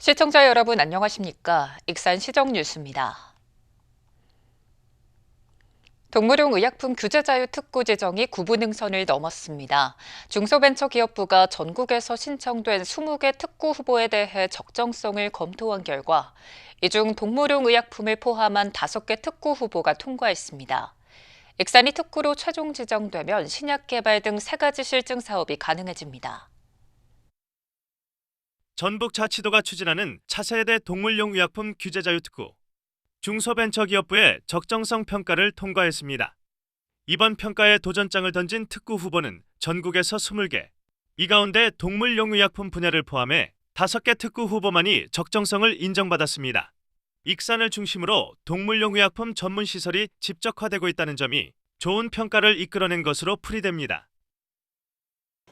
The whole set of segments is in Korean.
시청자 여러분 안녕하십니까? 익산 시정뉴스입니다. 동물용 의약품 규제 자유 특구 제정이 구분응선을 넘었습니다. 중소벤처기업부가 전국에서 신청된 20개 특구 후보에 대해 적정성을 검토한 결과 이 중 동물용 의약품을 포함한 5개 특구 후보가 통과했습니다. 익산이 특구로 최종 지정되면 신약 개발 등 3가지 실증 사업이 가능해집니다. 전북자치도가 추진하는 차세대 동물용 의약품 규제 자유 특구, 중소벤처기업부의 적정성 평가를 통과했습니다. 이번 평가에 도전장을 던진 특구 후보는 전국에서 20개, 이 가운데 동물용 의약품 분야를 포함해 5개 특구 후보만이 적정성을 인정받았습니다. 익산을 중심으로 동물용 의약품 전문 시설이 집적화되고 있다는 점이 좋은 평가를 이끌어낸 것으로 풀이됩니다.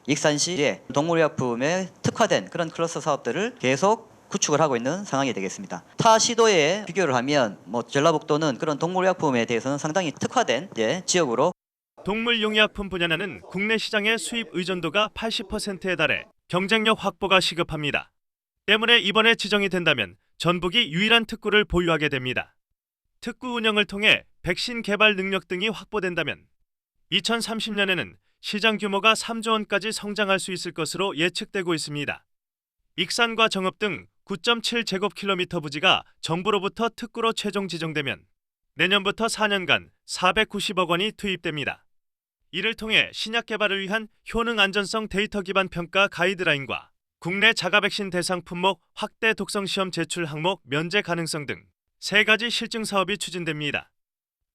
익산시에 동물의약품에 특화된 그런 클러스터 사업들을 계속 구축을 하고 있는 상황이 되겠습니다. 타 시도에 비교를 하면 전라북도는 그런 동물의약품에 대해서는 상당히 특화된 지역으로 동물용의약품 분야는 국내 시장의 수입 의존도가 80%에 달해 경쟁력 확보가 시급합니다. 때문에 이번에 지정이 된다면 전북이 유일한 특구를 보유하게 됩니다. 특구 운영을 통해 백신 개발 능력 등이 확보된다면 2030년에는 시장 규모가 3조 원까지 성장할 수 있을 것으로 예측되고 있습니다. 익산과 정읍 등 9.7제곱킬로미터 부지가 정부로부터 특구로 최종 지정되면 내년부터 4년간 490억 원이 투입됩니다. 이를 통해 신약 개발을 위한 효능 안전성 데이터 기반 평가 가이드라인과 국내 자가 백신 대상 품목 확대 독성 시험 제출 항목 면제 가능성 등 3가지 실증 사업이 추진됩니다.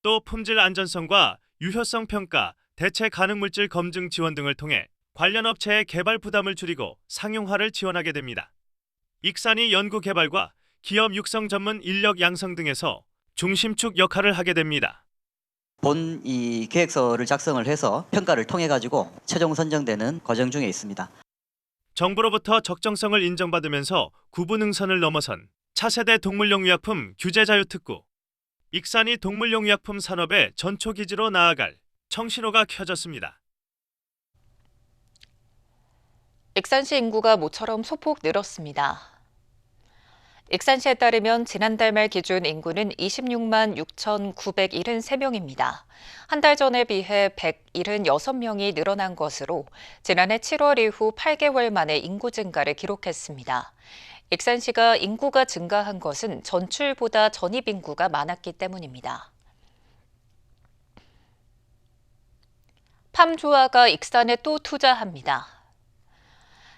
또 품질 안전성과 유효성 평가, 대체 가능 물질 검증 지원 등을 통해 관련 업체의 개발 부담을 줄이고 상용화를 지원하게 됩니다. 익산이 연구 개발과 기업 육성 전문 인력 양성 등에서 중심축 역할을 하게 됩니다. 본 이 계획서를 작성을 해서 평가를 통해 가지고 최종 선정되는 과정 중에 있습니다. 정부로부터 적정성을 인정받으면서 구분응선을 넘어선 차세대 동물용 의약품 규제 자유 특구. 익산이 동물용 의약품 산업의 전초기지로 나아갈 청신호가 켜졌습니다. 익산시 인구가 모처럼 소폭 늘었습니다. 익산시에 따르면 지난달 말 기준 인구는 26만 6,973명입니다. 한 달 전에 비해 176명이 늘어난 것으로 지난해 7월 이후 8개월 만에 인구 증가를 기록했습니다. 익산시가 인구가 증가한 것은 전출보다 전입 인구가 많았기 때문입니다. 팜조아가 익산에 또 투자합니다.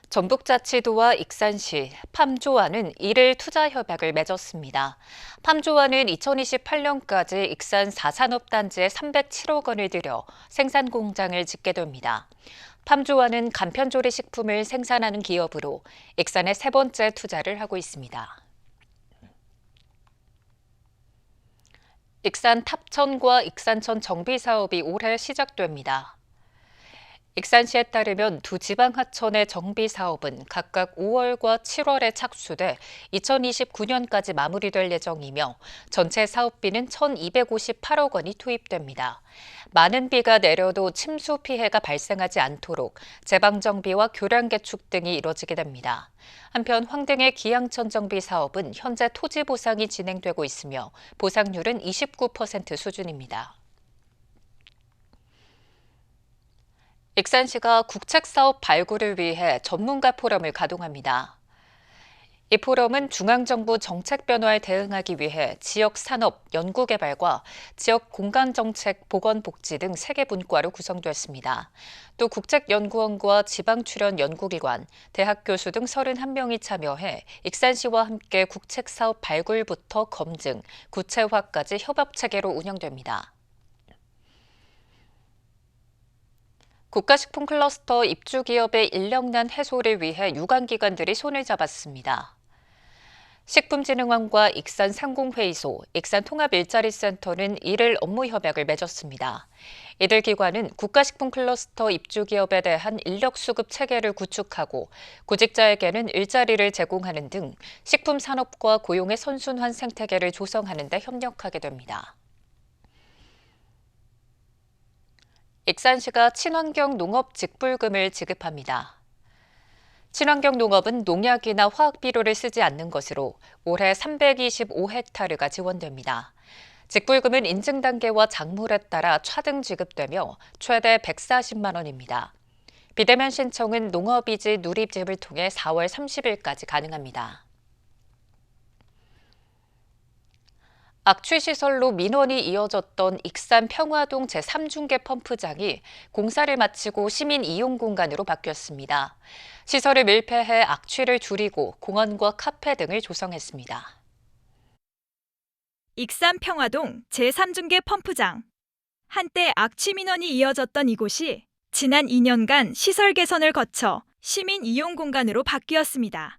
전북자치도와 익산시, 팜조아는 1일 투자 협약을 맺었습니다. 팜조아는 2028년까지 익산 4산업단지에 307억 원을 들여 생산 공장을 짓게 됩니다. 팜조아는 간편조리 식품을 생산하는 기업으로 익산에 3번째 투자를 하고 있습니다. 익산 탑천과 익산천 정비 사업이 올해 시작됩니다. 익산시에 따르면 두 지방하천의 정비 사업은 각각 5월과 7월에 착수돼 2029년까지 마무리될 예정이며 전체 사업비는 1,258억 원이 투입됩니다. 많은 비가 내려도 침수 피해가 발생하지 않도록 제방 정비와 교량 개축 등이 이뤄지게 됩니다. 한편 황등의 기양천 정비 사업은 현재 토지 보상이 진행되고 있으며 보상률은 29% 수준입니다. 익산시가 국책사업 발굴을 위해 전문가 포럼을 가동합니다. 이 포럼은 중앙정부 정책 변화에 대응하기 위해 지역 산업, 연구개발과 지역 공간정책, 보건복지 등 3개 분과로 구성됐습니다. 또 국책연구원과 지방출연 연구기관, 대학 교수 등 31명이 참여해 익산시와 함께 국책사업 발굴부터 검증, 구체화까지 협업체계로 운영됩니다. 국가식품 클러스터 입주기업의 인력난 해소를 위해 유관기관들이 손을 잡았습니다. 식품진흥원과 익산상공회의소, 익산통합일자리센터는 1일 업무협약을 맺었습니다. 이들 기관은 국가식품 클러스터 입주기업에 대한 인력수급 체계를 구축하고 구직자에게는 일자리를 제공하는 등 식품산업과 고용의 선순환 생태계를 조성하는 데 협력하게 됩니다. 익산시가 친환경 농업 직불금을 지급합니다. 친환경 농업은 농약이나 화학 비료를 쓰지 않는 것으로 올해 325헥타르가 지원됩니다. 직불금은 인증 단계와 작물에 따라 차등 지급되며 최대 140만 원입니다. 비대면 신청은 농업이지 누리집을 통해 4월 30일까지 가능합니다. 악취시설로 민원이 이어졌던 익산 평화동 제3중계 펌프장이 공사를 마치고 시민 이용 공간으로 바뀌었습니다. 시설을 밀폐해 악취를 줄이고 공원과 카페 등을 조성했습니다. 익산 평화동 제3중계 펌프장. 한때 악취 민원이 이어졌던 이곳이 지난 2년간 시설 개선을 거쳐 시민 이용 공간으로 바뀌었습니다.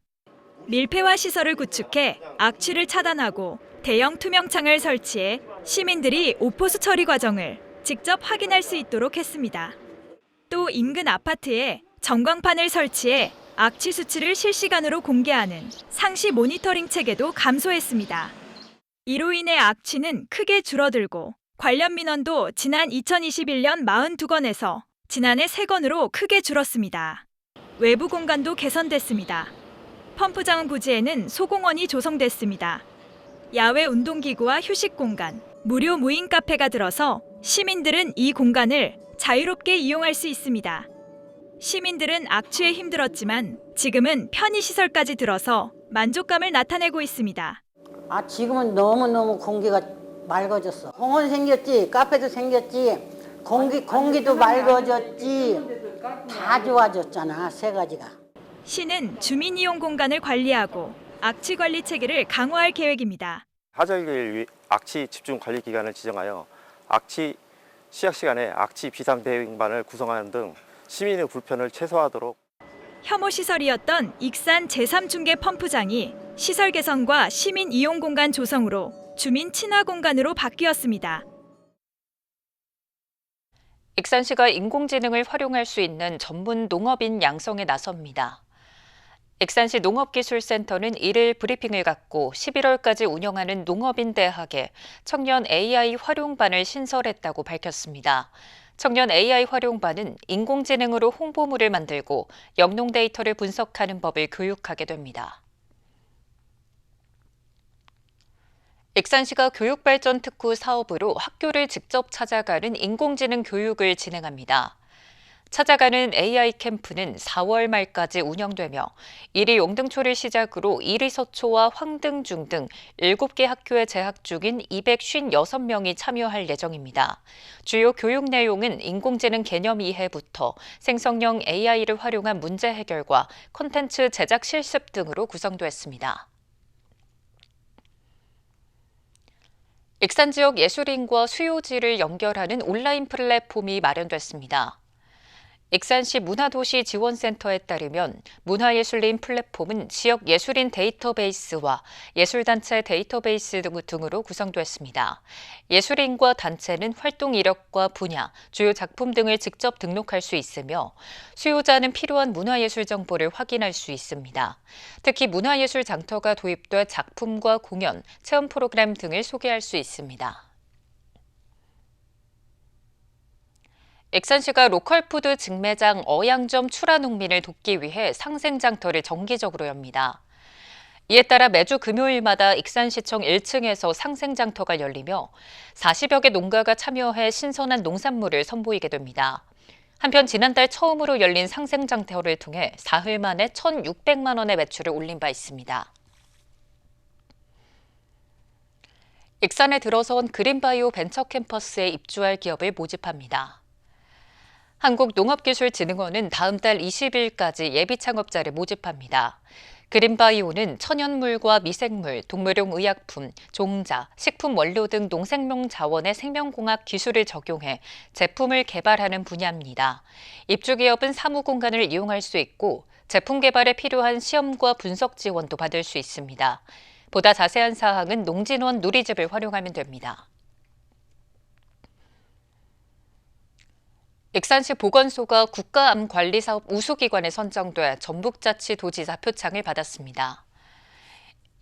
밀폐화 시설을 구축해 악취를 차단하고 대형 투명창을 설치해 시민들이 오포수 처리 과정을 직접 확인할 수 있도록 했습니다. 또 인근 아파트에 전광판을 설치해 악취 수치를 실시간으로 공개하는 상시 모니터링 체계도 감소했습니다. 이로 인해 악취는 크게 줄어들고 관련 민원도 지난 2021년 42건에서 지난해 3건으로 크게 줄었습니다. 외부 공간도 개선됐습니다. 펌프장 부지에는 소공원이 조성됐습니다. 야외 운동기구와 휴식 공간, 무료 무인 카페가 들어서 시민들은 이 공간을 자유롭게 이용할 수 있습니다. 시민들은 악취에 힘들었지만 지금은 편의시설까지 들어서 만족감을 나타내고 있습니다. 지금은 너무너무 공기가 맑아졌어. 공원 생겼지, 카페도 생겼지, 공기도 맑아졌지, 다 좋아졌잖아, 세 가지가. 시는 주민 이용 공간을 관리하고 악취 관리 체계를 강화할 계획입니다. 하절기를 악취 집중 관리 기간을 지정하여 악취 시작 시간에 악취 비상 대응반을 구성하는 등 시민의 불편을 최소화하도록. 혐오 시설이었던 익산 제3중계 펌프장이 시설 개선과 시민 이용 공간 조성으로 주민 친화 공간으로 바뀌었습니다. 익산시가 인공지능을 활용할 수 있는 전문 농업인 양성에 나섭니다. 익산시 농업기술센터는 1일 브리핑을 갖고 11월까지 운영하는 농업인 대학에 청년 AI 활용반을 신설했다고 밝혔습니다. 청년 AI 활용반은 인공지능으로 홍보물을 만들고 영농 데이터를 분석하는 법을 교육하게 됩니다. 익산시가 교육발전 특구 사업으로 학교를 직접 찾아가는 인공지능 교육을 진행합니다. 찾아가는 AI 캠프는 4월 말까지 운영되며 이리 용등초를 시작으로 이리서초와 황등중 등 7개 학교에 재학 중인 256명이 참여할 예정입니다. 주요 교육 내용은 인공지능 개념 이해부터 생성형 AI를 활용한 문제 해결과 콘텐츠 제작 실습 등으로 구성됐습니다. 익산 지역 예술인과 수요지를 연결하는 온라인 플랫폼이 마련됐습니다. 익산시 문화도시 지원센터에 따르면 문화예술인 플랫폼은 지역 예술인 데이터베이스와 예술단체 데이터베이스 등으로 구성됐습니다. 예술인과 단체는 활동 이력과 분야, 주요 작품 등을 직접 등록할 수 있으며 수요자는 필요한 문화예술 정보를 확인할 수 있습니다. 특히 문화예술 장터가 도입돼 작품과 공연, 체험 프로그램 등을 소개할 수 있습니다. 익산시가 로컬푸드 직매장 어양점 출하농민을 돕기 위해 상생장터를 정기적으로 엽니다. 이에 따라 매주 금요일마다 익산시청 1층에서 상생장터가 열리며 40여 개 농가가 참여해 신선한 농산물을 선보이게 됩니다. 한편 지난달 처음으로 열린 상생장터를 통해 사흘 만에 1,600만 원의 매출을 올린 바 있습니다. 익산에 들어선 그린바이오 벤처캠퍼스에 입주할 기업을 모집합니다. 한국농업기술진흥원은 다음 달 20일까지 예비 창업자를 모집합니다. 그린바이오는 천연물과 미생물, 동물용 의약품, 종자, 식품 원료 등 농생명 자원의 생명공학 기술을 적용해 제품을 개발하는 분야입니다. 입주 기업은 사무 공간을 이용할 수 있고 제품 개발에 필요한 시험과 분석 지원도 받을 수 있습니다. 보다 자세한 사항은 농진원 누리집을 활용하면 됩니다. 익산시 보건소가 국가암관리사업 우수기관에 선정돼 전북자치도지사 표창을 받았습니다.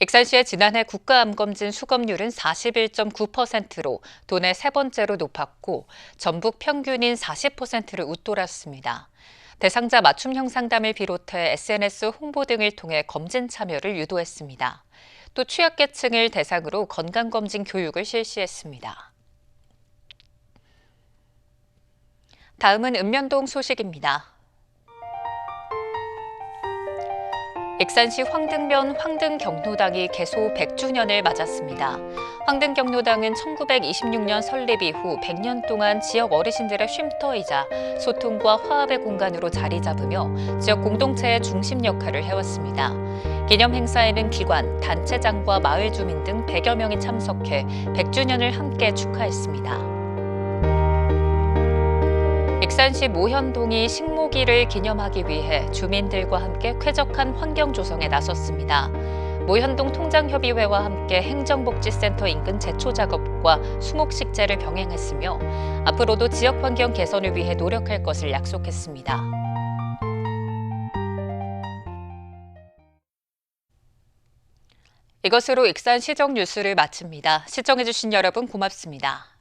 익산시의 지난해 국가암검진 수검률은 41.9%로 도내 세 번째로 높았고 전북 평균인 40%를 웃돌았습니다. 대상자 맞춤형 상담을 비롯해 SNS 홍보 등을 통해 검진 참여를 유도했습니다. 또 취약계층을 대상으로 건강검진 교육을 실시했습니다. 다음은 읍면동 소식입니다. 익산시 황등면 황등경로당이 개소 100주년을 맞았습니다. 황등경로당은 1926년 설립 이후 100년 동안 지역 어르신들의 쉼터이자 소통과 화합의 공간으로 자리 잡으며 지역 공동체의 중심 역할을 해왔습니다. 기념 행사에는 기관, 단체장과 마을 주민 등 100여 명이 참석해 100주년을 함께 축하했습니다. 익산시 모현동이 식모기를 기념하기 위해 주민들과 함께 쾌적한 환경 조성에 나섰습니다. 모현동 통장협의회와 함께 행정복지센터 인근 제초 작업과 수목식재를 병행했으며 앞으로도 지역 환경 개선을 위해 노력할 것을 약속했습니다. 이것으로 익산 시정 뉴스를 마칩니다. 시청해주신 여러분 고맙습니다.